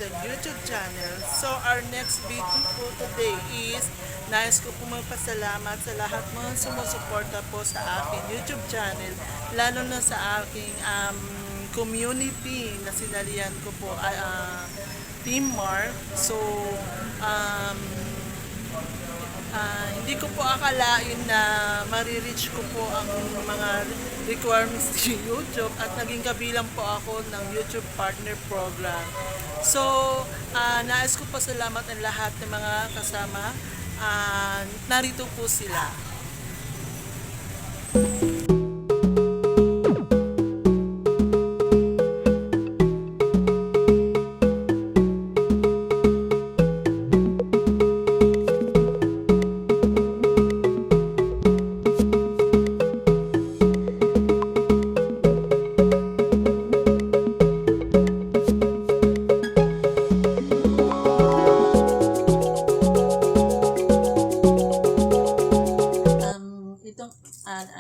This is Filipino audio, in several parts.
Unlimited YouTube channel. So our next video po today is nais ko po magpasalamat sa lahat mga sumusuporta po sa aking YouTube channel, lalo na sa aking community na sinalihan ko po Team Mark. So um, hindi ko po akalain na marireach ko po ang mga requirements ni YouTube at naging kabilang po ako ng YouTube Partner Program. So, nais ko pa salamat ang lahat ng mga kasama. Narito po sila.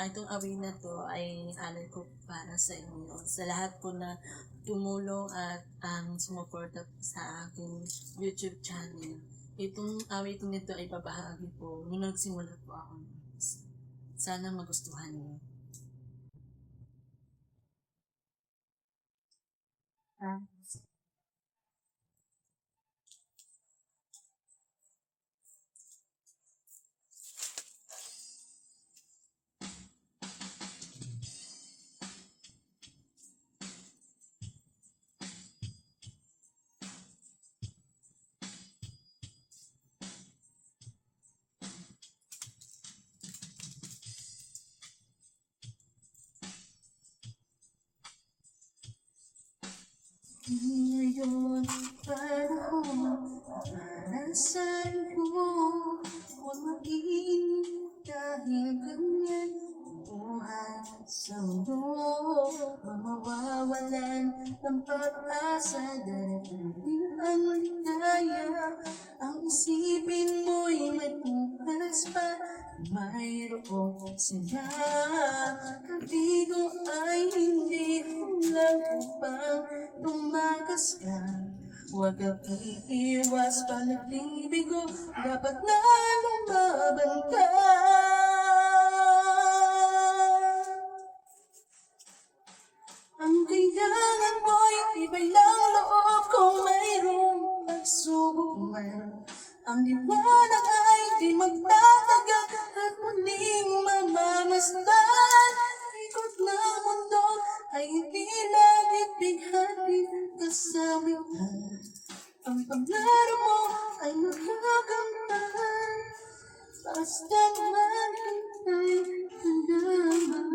Itong awin na to ay alay ko para sa inyo. Sa lahat po na tumulong at sumuporta sa aking YouTube channel. Itong awit nito ay babahagi po nung nagsimula po ako. Sana magustuhan niyo. Ngayon panahon para sa iyo, huwag mag-iinip dahil ganyan buhay sa mundo. Mawawalan ng pag-asa dahil di ang ligaya. Ang isipin mo'y may bukas pa, mayroon sila. Kabigo ay hindi lang upang tumakas ka. Huwag kang iiwas panaglibigo, dapat na lumaban ka. Ang kailangan mo'y iba'y lang loob kung mayroong pagsubok man. Ang liwanag ay di magtatagal at muling mamamasdan. Ikot ng mundo ay hindi laging bighati kasawian. Ang pangarap mo ay magagampan, basta maghintay ka lamang.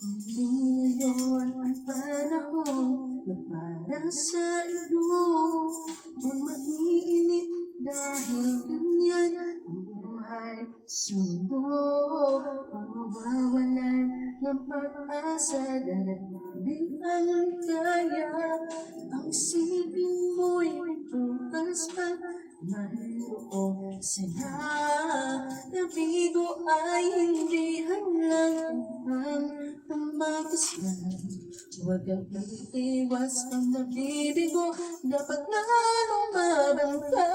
Ngayon ang panahon na para sa iyo, huwag mag-iinip dahil ganyan ang buhay sa mundo. Mawawalan ng pag-asa dahil di ang ligaya. Ang isipin mo'y may bukas pa, mayroon sila. Nabigo ay hindi hanglang upang tumakas na. Huwag kang iiwas ang nabibigo, dapat na lumaban ka.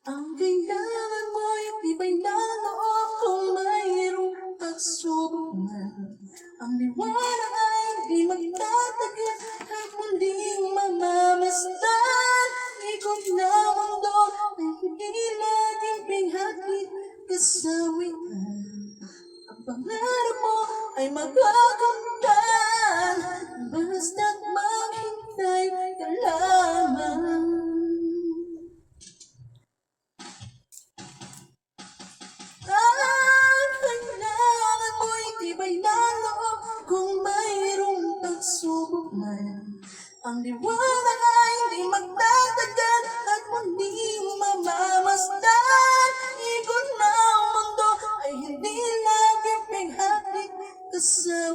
Ang kailangan mo'y iba'y laloob kung mayroong pagsubok man. Ang liwanag ay di magtatagal at muling mamamasdan. Ikot na mundo ay hindi laging binghati kasawian. Ang pangarap mo ay magagampan, basta't maghintay ka lamang. Ang kailangan mo'y tibay na loob kung mayroong pagsubok man. Ang liwanag ay di magtatagal at muling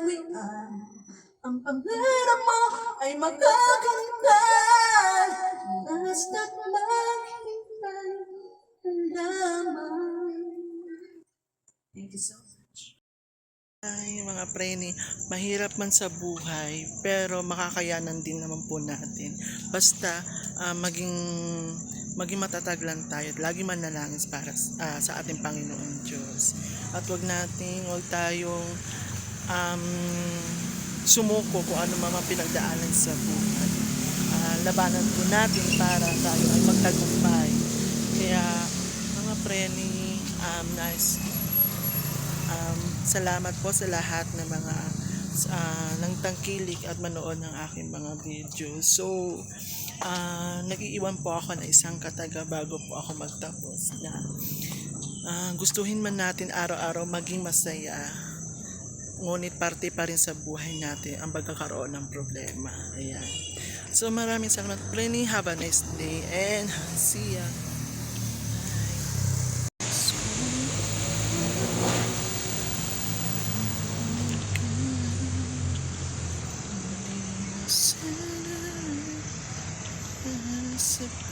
lawian. Ang pangarap mo ay makakamtan. Basta't maghintay lamang. Thank you so much. Ay, mga preni, mahirap man sa buhay, pero makakayanan din naman po natin. Basta maging matatag lang tayo at lagi manalangin para sa ating Panginoon Diyos. At wag tayong sumuko kung ano mga pinagdaanan sa buhay. Labanan po natin para tayo ay magtagumpay. Kaya mga preni, nice. Salamat po sa lahat ng mga nang tangkilik at manood ng aking mga video. So, nag-iiwan po ako ng isang kataga bago po ako magtapos na gustuhin man natin araw-araw maging masaya, ngunit parte pa rin sa buhay natin ang pagkakaroon ng problema. Ayan. So, maraming salamat. Preni, have a nice day and see ya. Sana